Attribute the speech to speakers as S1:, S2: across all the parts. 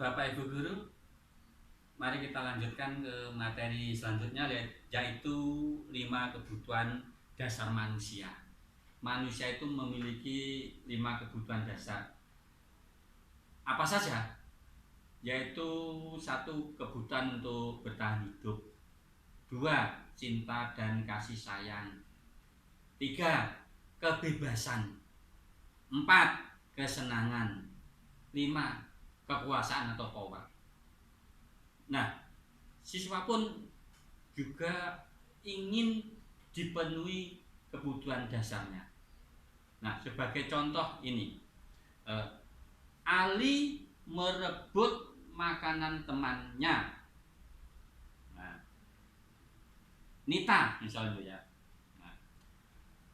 S1: Bapak Ibu Guru, mari kita lanjutkan ke materi selanjutnya, yaitu 5 kebutuhan dasar manusia. Manusia itu memiliki 5 kebutuhan dasar. Apa saja? Yaitu 1, kebutuhan untuk bertahan hidup. 2, cinta dan kasih sayang. 3, kebebasan. 4, kesenangan. 5, kekuasaan atau power. Nah, siswa pun juga ingin dipenuhi kebutuhan dasarnya. Nah, sebagai contoh ini, Ali merebut makanan temannya. Nah, Nita misalnya ya. Nah,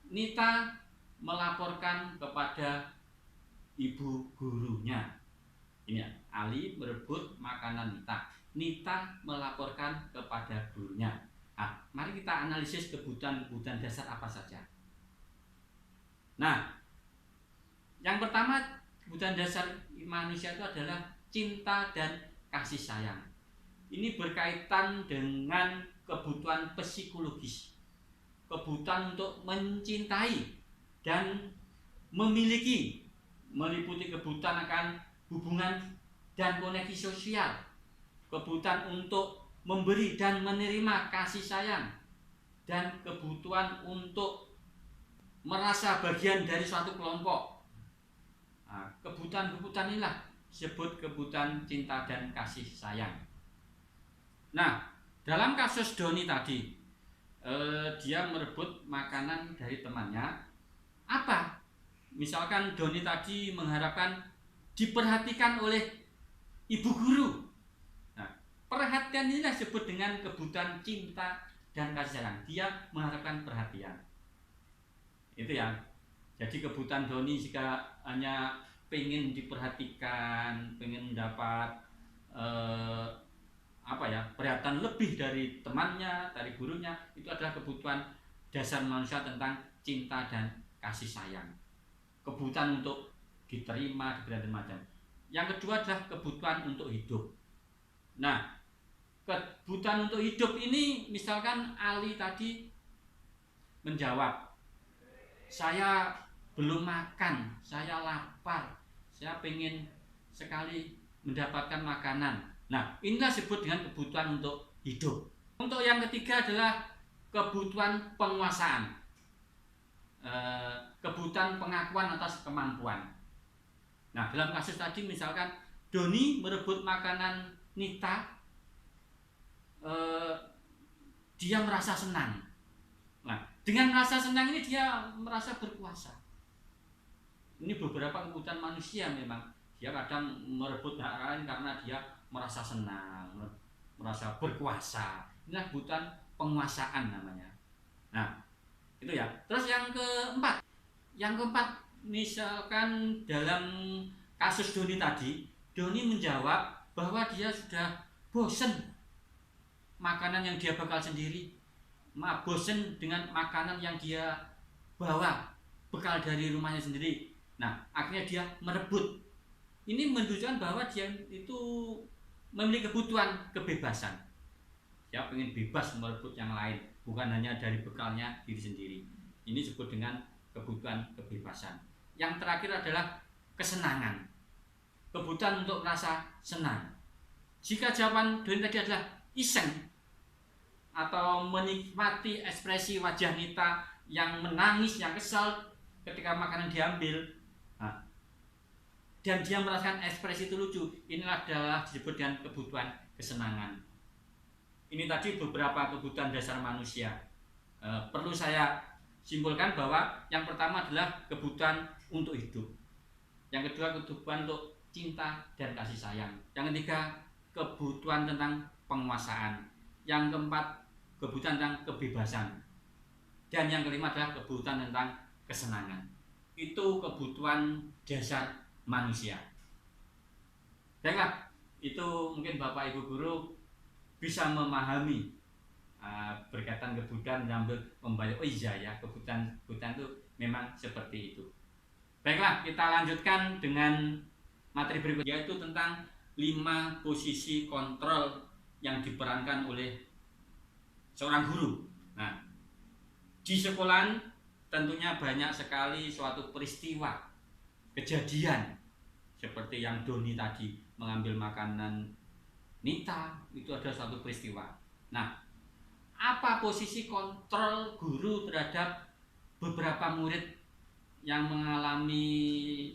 S1: Nita melaporkan kepada ibu gurunya. Ini ya, Ali merebut makanan Nita. Nita melaporkan kepada gurunya. Nah, mari kita analisis kebutuhan dasar apa saja. Nah, yang pertama, kebutuhan dasar manusia itu adalah cinta dan kasih sayang. Ini berkaitan dengan kebutuhan psikologis, kebutuhan untuk mencintai dan memiliki, meliputi kebutuhan akan hubungan dan koneksi sosial, kebutuhan untuk memberi dan menerima kasih sayang, dan kebutuhan untuk merasa bagian dari suatu kelompok. Nah, kebutuhan-kebutuhan inilah disebut kebutuhan cinta dan kasih sayang. Nah, dalam kasus Doni tadi, dia merebut makanan dari temannya. Apa? Misalkan Doni tadi mengharapkan diperhatikan oleh ibu guru. Nah, perhatian inilah disebut dengan kebutuhan cinta dan kasih sayang. Dia mengharapkan perhatian. Itu ya. Jadi kebutuhan Doni jika hanya pengen diperhatikan, pengen mendapat perhatian lebih dari temannya, dari gurunya, itu adalah kebutuhan dasar manusia tentang cinta dan kasih sayang. Kebutuhan untuk diterima, diberi macam. Yang kedua adalah kebutuhan untuk hidup. Nah, kebutuhan untuk hidup ini, misalkan Ali tadi menjawab, saya belum makan, saya lapar, saya pengen sekali mendapatkan makanan. Nah, inilah disebut dengan kebutuhan untuk hidup. Untuk yang ketiga adalah kebutuhan penguasaan, kebutuhan pengakuan atas kemampuan. Nah, dalam kasus tadi misalkan Doni merebut makanan Nita, dia merasa senang. Nah, dengan merasa senang ini dia merasa berkuasa. Ini beberapa kebutuhan manusia memang. Dia kadang merebut hak lain karena dia merasa senang, merasa berkuasa. Inilah kebutuhan penguasaan namanya. Nah, itu ya. Terus yang keempat, misalkan dalam kasus Doni tadi, Doni menjawab bahwa dia sudah bosan makanan yang dia bakal sendiri, bosan dengan makanan yang dia bawa bekal dari rumahnya sendiri. Nah, akhirnya dia merebut. Ini menunjukkan bahwa dia itu memiliki kebutuhan kebebasan. Dia ingin bebas merebut yang lain, bukan hanya dari bekalnya diri sendiri. Ini disebut dengan kebutuhan kebebasan. Yang terakhir adalah kesenangan, kebutuhan untuk merasa senang. Jika jawaban Doni tadi adalah iseng atau menikmati ekspresi wajah Nita yang menangis, yang kesal ketika makanan diambil, dan dia merasakan ekspresi itu lucu, inilah adalah disebut dengan kebutuhan kesenangan. Ini tadi beberapa kebutuhan dasar manusia. Perlu saya simpulkan bahwa yang pertama adalah kebutuhan untuk hidup, yang kedua kebutuhan untuk cinta dan kasih sayang, yang ketiga kebutuhan tentang penguasaan, yang keempat kebutuhan tentang kebebasan, dan yang kelima adalah kebutuhan tentang kesenangan. Itu kebutuhan dasar manusia. Baiklah, itu mungkin Bapak Ibu Guru bisa memahami berkaitan kebutuhan sambil membayar. Oh iya ya, kebutuhan itu memang seperti itu. Baiklah, kita lanjutkan dengan materi berikutnya, yaitu tentang 5 posisi kontrol yang diperankan oleh seorang guru. Nah, di sekolahan tentunya banyak sekali suatu peristiwa, kejadian seperti yang Doni tadi mengambil makanan Nita, itu ada suatu peristiwa. Nah, apa posisi kontrol guru terhadap beberapa murid yang mengalami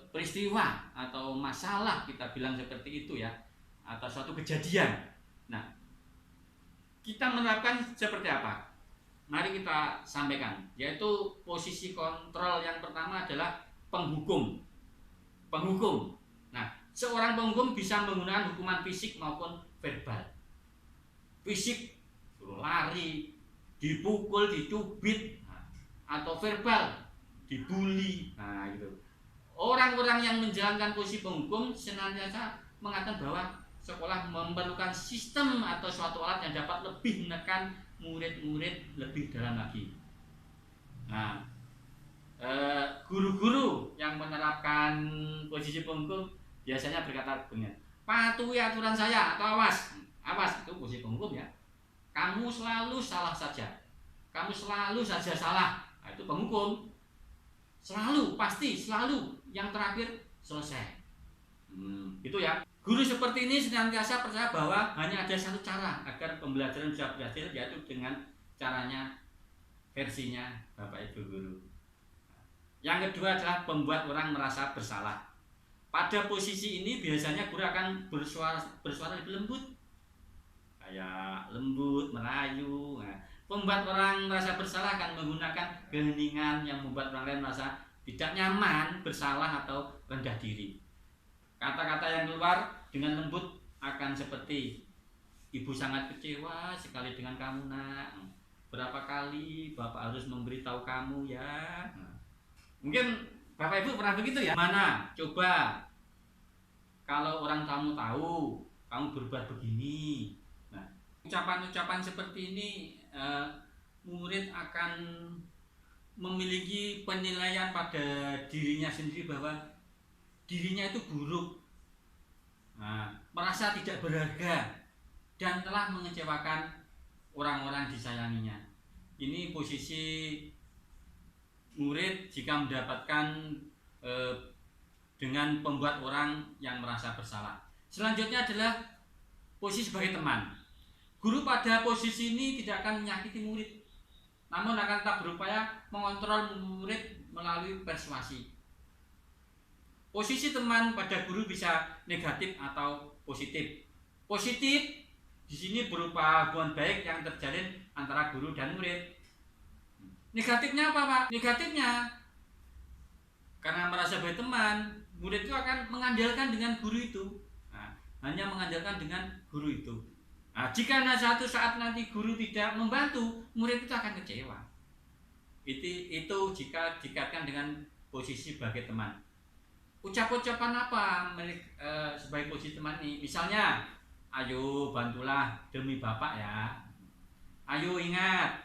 S1: peristiwa atau masalah, kita bilang seperti itu ya, atau suatu kejadian. Nah, kita menerapkan seperti apa? Mari kita sampaikan, yaitu posisi kontrol yang pertama adalah penghukum. Nah, seorang penghukum bisa menggunakan hukuman fisik maupun verbal. Fisik, lari, dipukul, dicubit, atau verbal, dibully. Nah, gitu. Orang-orang yang menjalankan posisi penghukum senantiasa mengatakan bahwa sekolah memerlukan sistem atau suatu alat yang dapat lebih menekan murid-murid lebih dalam lagi. Nah, guru-guru yang menerapkan posisi penghukum biasanya berkata begini, patuhi aturan saya atau awas, itu posisi penghukum ya. Kamu selalu salah saja, kamu selalu saja salah. Nah, itu penghukum. Selalu, pasti, selalu. Yang terakhir, selesai. Itu ya. Guru seperti ini senantiasa percaya bahwa hanya ada satu cara agar pembelajaran bisa berhasil, yaitu dengan caranya, versinya Bapak Ibu Guru. Yang kedua adalah membuat orang merasa bersalah. Pada posisi ini biasanya guru akan bersuara lebih lembut, kayak lembut, merayu. Nah, membuat orang merasa bersalah akan menggunakan keheningan yang membuat orang lain merasa tidak nyaman, bersalah atau rendah diri. Kata-kata yang keluar dengan lembut akan seperti, ibu sangat kecewa sekali dengan kamu nak. Berapa kali bapak harus memberitahu kamu ya. Mungkin bapak ibu pernah begitu ya. Mana? Coba kalau orang kamu tahu kamu berbuat begini. Nah, ucapan-ucapan seperti ini murid akan memiliki penilaian pada dirinya sendiri bahwa dirinya itu buruk, merasa tidak berharga dan telah mengecewakan orang-orang disayanginya. Ini posisi murid jika mendapatkan dengan membuat orang yang merasa bersalah. Selanjutnya adalah posisi sebagai teman. Guru pada posisi ini tidak akan menyakiti murid, namun akan tetap berupaya mengontrol murid melalui persuasi. Posisi teman pada guru bisa negatif atau positif. Positif di sini berupa hubungan baik yang terjalin antara guru dan murid. Negatifnya apa, Pak? Negatifnya karena merasa baik teman, murid itu akan mengandalkan dengan guru itu. Hanya mengandalkan dengan guru itu. Jika suatu saat nanti guru tidak membantu, murid itu akan kecewa. Itu jika dikaitkan dengan posisi sebagai teman. Ucapan-ucapan apa sebagai posisi teman ini? Misalnya, ayo bantulah demi bapak ya. Ayo ingat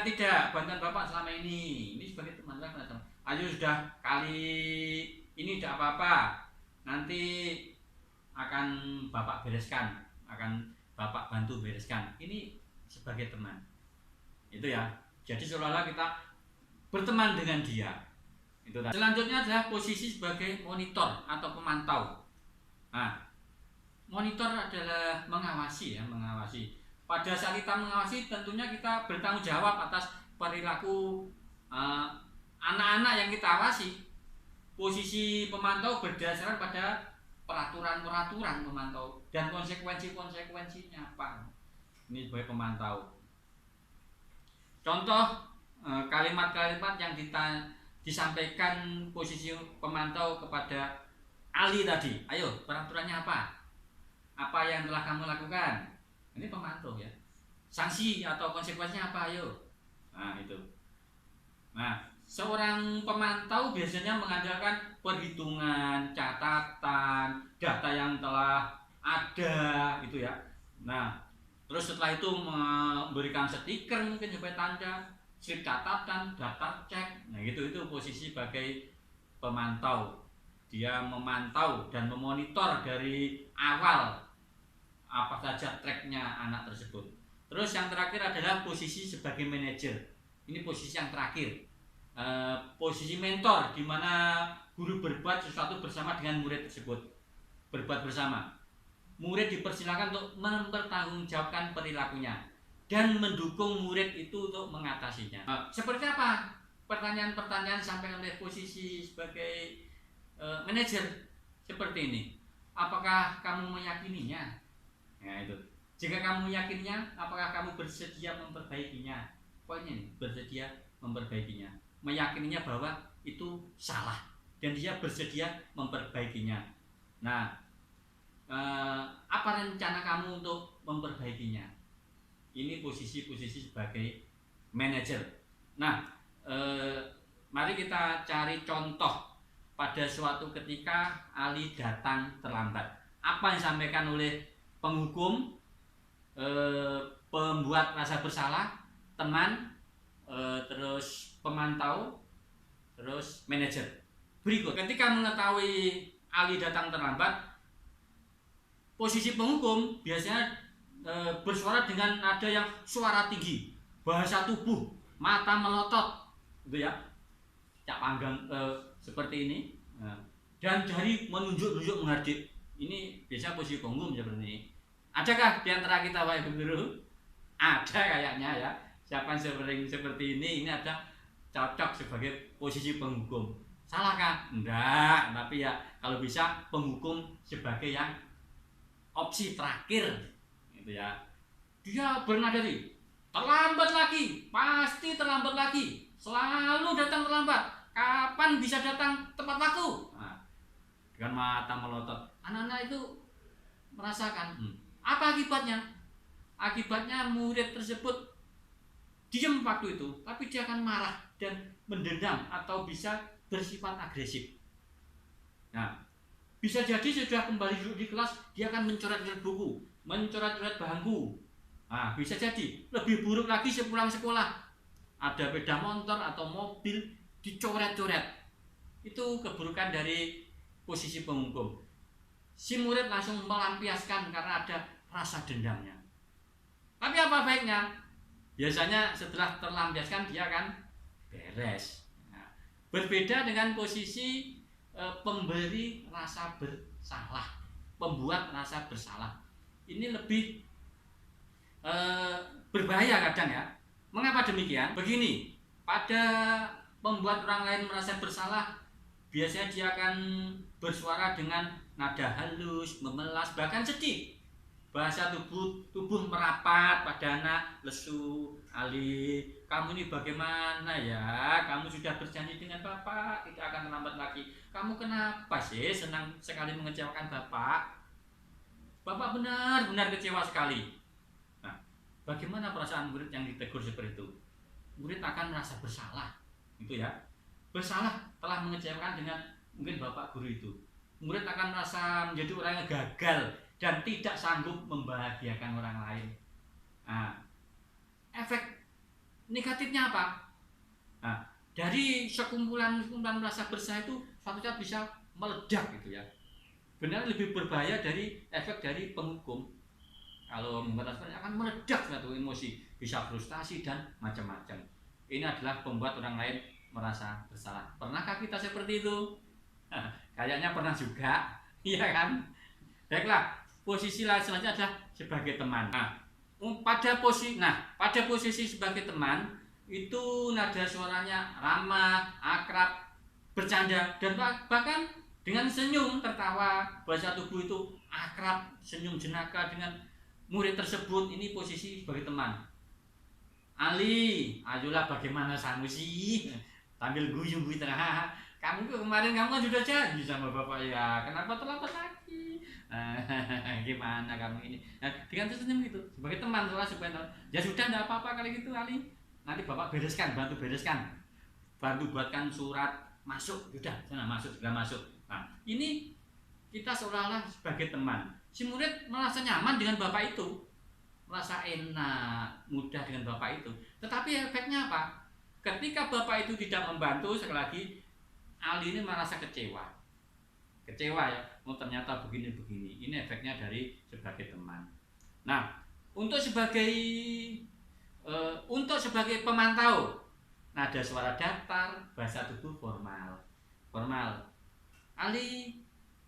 S1: tidak bantuan bapak selama ini. Ini sebagai teman. Ayo sudah kali ini tidak apa-apa. Nanti akan bapak bereskan, akan bapak bantu bereskan. Ini sebagai teman. Itu ya. Jadi seolah-olah kita berteman dengan dia. Itu. Selanjutnya adalah posisi sebagai monitor atau pemantau. Monitor adalah mengawasi ya, mengawasi. Pada saat kita mengawasi, tentunya kita bertanggung jawab atas perilaku anak-anak yang kita awasi. Posisi pemantau berdasarkan pada peraturan-peraturan pemantau dan konsekuensi-konsekuensinya apa. Ini sebagai pemantau. Contoh kalimat-kalimat yang disampaikan posisi pemantau kepada Ali tadi. Ayo, peraturannya apa? Apa yang telah kamu lakukan? Ini pemantau ya. Sanksi atau konsekuensinya apa? Ayo. Itu. Seorang pemantau biasanya mengandalkan perhitungan, catatan, data yang telah ada, gitu ya. Terus setelah itu memberikan stiker mungkin sebagai tanda, slip catatan, daftar cek. Itu posisi sebagai pemantau. dia memantau dan memonitor dari awal apa saja tracknya anak tersebut. Terus yang terakhir adalah posisi sebagai manajer. Ini posisi yang terakhir. Posisi mentor, di mana guru berbuat sesuatu bersama dengan murid tersebut, berbuat bersama. Murid dipersilakan untuk mempertanggungjawabkan perilakunya dan mendukung murid itu untuk mengatasinya. Seperti apa pertanyaan-pertanyaan sampai oleh posisi sebagai manajer seperti ini? Apakah kamu meyakininya? Nah itu. Jika kamu yakinnya, apakah kamu bersedia memperbaikinya? Poinnya ini, bersedia memperbaikinya, meyakininya bahwa itu salah dan dia bersedia memperbaikinya. Nah, apa rencana kamu untuk memperbaikinya? Ini posisi-posisi sebagai manajer. Nah, mari kita cari contoh pada suatu ketika Ali datang terlambat. Apa yang disampaikan oleh penghukum, pembuat rasa bersalah, teman, terus pemantau, terus manajer. Berikut, ketika mengetahui Ali datang terlambat, posisi penghukum biasanya bersuara dengan nada yang suara tinggi, bahasa tubuh, mata melotot, gitu ya, cak panggang seperti ini, dan jari menunjuk-nunjuk menghardik. Ini biasa posisi penghukum seperti ini. Adakah di antara kita Bapak Ibu Guru? Ada kayaknya ya. Siapa yang sering seperti ini ada cocok sebagai posisi penghukum. Salahkah? Enggak, tapi ya kalau bisa penghukum sebagai yang opsi terakhir gitu ya. Dia bernada di terlambat lagi, pasti terlambat lagi, selalu datang terlambat. Kapan bisa datang tepat waktu? Nah, dengan mata melotot, anak-anak itu merasakan apa akibatnya? Akibatnya murid tersebut diam waktu itu, tapi dia akan marah dan mendendam atau bisa bersifat agresif. Nah, bisa jadi sudah kembali duduk di kelas, dia akan mencoret-coret buku, mencoret-coret bangku. Nah, bisa jadi lebih buruk lagi sepulang sekolah, ada sepeda motor atau mobil dicoret-coret. Itu keburukan dari posisi penghukum. Si murid langsung melampiaskan karena ada rasa dendamnya. Tapi apa baiknya? Biasanya setelah terlampiaskan dia akan beres. Nah, berbeda dengan posisi pemberi rasa bersalah, pembuat rasa bersalah. Ini lebih berbahaya kadang ya. Mengapa demikian? Begini, pada pembuat orang lain merasa bersalah, biasanya dia akan bersuara dengan nada halus, memelas, bahkan sedih. Bahasa tubuh merapat pada anak, lesu, Ali, kamu ini bagaimana ya? Kamu sudah berjanji dengan Bapak tidak akan terlambat lagi. Kamu kenapa sih senang sekali mengecewakan Bapak? Bapak benar-benar kecewa sekali. Nah, bagaimana perasaan murid yang ditegur seperti itu? Murid akan merasa bersalah, gitu ya. Bersalah telah mengecewakan dengan mungkin Bapak guru itu. Murid akan merasa menjadi orang yang gagal dan tidak sanggup membahagiakan orang lain. Nah, efek negatifnya apa? Nah, dari sekumpulan rasa bersalah itu suatu saat bisa meledak gitu ya. Benar lebih berbahaya dari efek dari penghukum. Kalau membataskan akan meledak suatu emosi, bisa frustasi dan macam-macam. Ini adalah membuat orang lain merasa bersalah. Pernahkah kita seperti itu? Kayaknya pernah juga, iya kan? Baiklah, posisi selanjutnya adalah sebagai teman. Nah, pada posisi sebagai teman itu nada suaranya ramah, akrab, bercanda, dan bahkan dengan senyum, tertawa, bahasa tubuh itu akrab, senyum jenaka dengan murid tersebut. Ini posisi sebagai teman. Ali, ayolah bagaimana Sanusi? Sambil guyu tengah. Kamu kemarin kamu kan sudah janji sama Bapak ya, kenapa terlambat lagi? Gimana kamu ini? Nah, dengan senyum gitu, sebagai teman supaya ya sudah tidak apa-apa kali gitu Ali. Nanti Bapak bereskan, bantu bereskan, bantu buatkan surat masuk, sudah sana masuk, sudah masuk. Nah, ini kita seolah-olah sebagai teman. Si murid merasa nyaman dengan Bapak itu, merasa enak, mudah dengan Bapak itu. Tetapi efeknya apa? Ketika Bapak itu tidak membantu, sekali lagi Ali ini merasa kecewa. kecewa ya, oh ternyata begini-begini. Ini efeknya dari sebagai teman. Nah, untuk sebagai pemantau, nada suara datar, bahasa tubuh formal. Formal. Ali,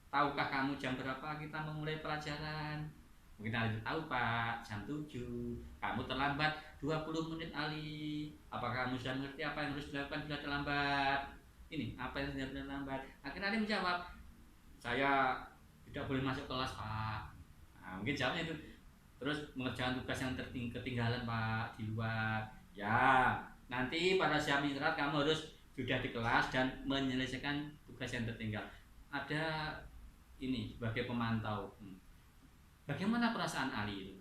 S1: tahukah kamu jam berapa kita memulai pelajaran? Mungkin Ali tahu Pak, jam 7. Kamu terlambat 20 menit Ali. Apakah kamu sudah mengerti apa yang harus dilakukan bila terlambat? Ini, apa yang sudah terlambat? Akhirnya Ali menjawab, saya tidak boleh masuk kelas Pak. Nah, mungkin jawabnya itu. Terus mengerjakan tugas yang ketinggalan Pak di luar. Ya, nanti pada siang istirahat kamu harus sudah di kelas dan menyelesaikan tugas yang tertinggal. Ada ini sebagai pemantau. Bagaimana perasaan Ali itu?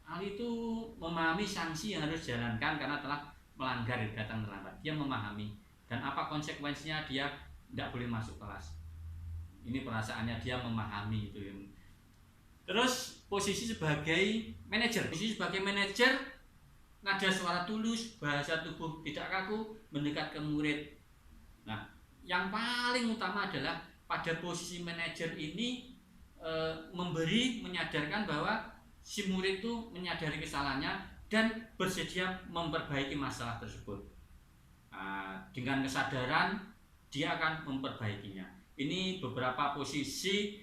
S1: Ali itu memahami sanksi yang harus dijalankan karena telah melanggar datang terlambat. Dia memahami dan apa konsekuensinya dia tidak boleh masuk kelas. Ini perasaannya, dia memahami itu. Terus posisi sebagai manajer. Posisi sebagai manajer, nada suara tulus, bahasa tubuh tidak kaku, mendekat ke murid. Nah, yang paling utama adalah pada posisi manajer ini menyadarkan bahwa si murid itu menyadari kesalahannya dan bersedia memperbaiki masalah tersebut. Dengan kesadaran dia akan memperbaikinya. Ini beberapa posisi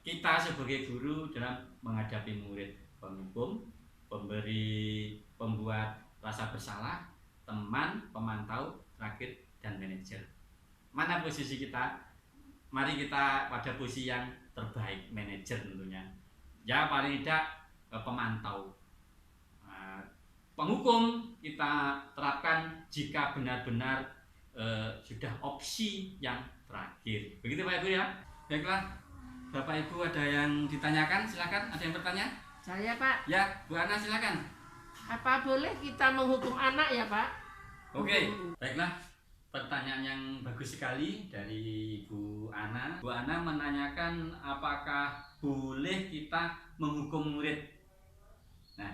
S1: kita sebagai guru dalam menghadapi murid: penghukum, pemberi, pembuat rasa bersalah, teman, pemantau, terakhir, dan manajer. Mana posisi kita? Mari kita pada posisi yang terbaik, manajer tentunya. Ya paling tidak pemantau. Penghukum kita terapkan jika benar-benar sudah opsi yang terakhir. Begitu Pak Ibu ya. Baiklah, Bapak Ibu ada yang ditanyakan, silakan. Ada yang bertanya?
S2: Saya Pak.
S1: Ya, Bu Ana silakan.
S2: Apa boleh kita menghukum anak ya Pak?
S1: Oke, baiklah. Pertanyaan yang bagus sekali dari Bu Ana. Bu Ana menanyakan apakah boleh kita menghukum murid. Nah,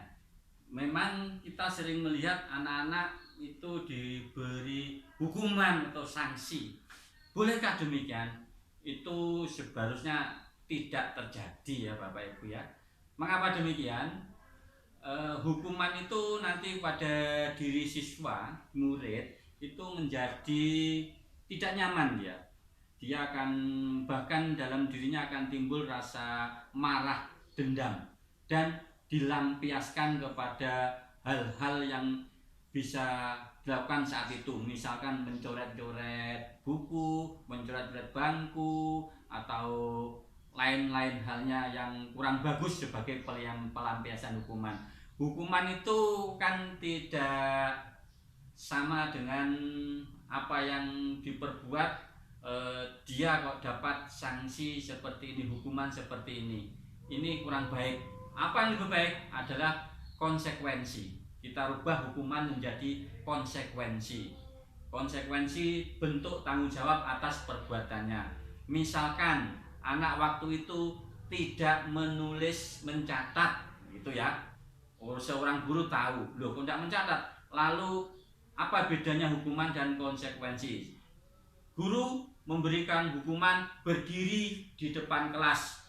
S1: memang kita sering melihat anak-anak itu diberi hukuman atau sanksi. Bolehkah demikian? Itu seharusnya tidak terjadi ya Bapak Ibu ya. Mengapa demikian? Hukuman itu nanti pada diri siswa, murid itu menjadi tidak nyaman ya. Dia akan bahkan dalam dirinya akan timbul rasa marah, dendam dan dilampiaskan kepada hal-hal yang bisa dilakukan saat itu. Misalkan mencoret-coret buku, mencoret-coret bangku, atau lain-lain halnya yang kurang bagus sebagai pelampiasan hukuman. Hukuman itu kan tidak sama dengan apa yang diperbuat. Dia kok dapat sanksi seperti ini, hukuman seperti ini kurang baik. Apa yang lebih baik adalah konsekuensi. Kita rubah hukuman menjadi konsekuensi bentuk tanggung jawab atas perbuatannya. Misalkan anak waktu itu tidak menulis, mencatat gitu ya. Seorang guru tahu, loh kok tidak mencatat, lalu apa bedanya hukuman dan konsekuensi? Guru memberikan hukuman berdiri di depan kelas,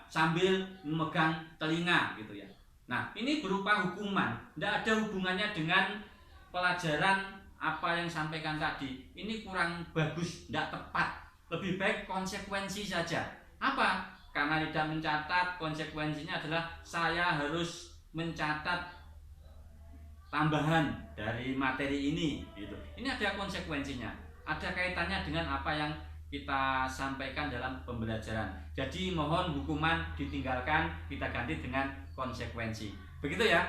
S1: sambil memegang telinga gitu ya. Nah, ini berupa hukuman, tidak ada hubungannya dengan pelajaran apa yang sampaikan tadi. Ini kurang bagus, tidak tepat. Lebih baik konsekuensi saja. Apa? Karena tidak mencatat, konsekuensinya adalah saya harus mencatat tambahan dari materi ini gitu. Ini ada konsekuensinya. Ada kaitannya dengan apa yang kita sampaikan dalam pembelajaran. Jadi mohon hukuman ditinggalkan, kita ganti dengan konsekuensi. Begitu ya.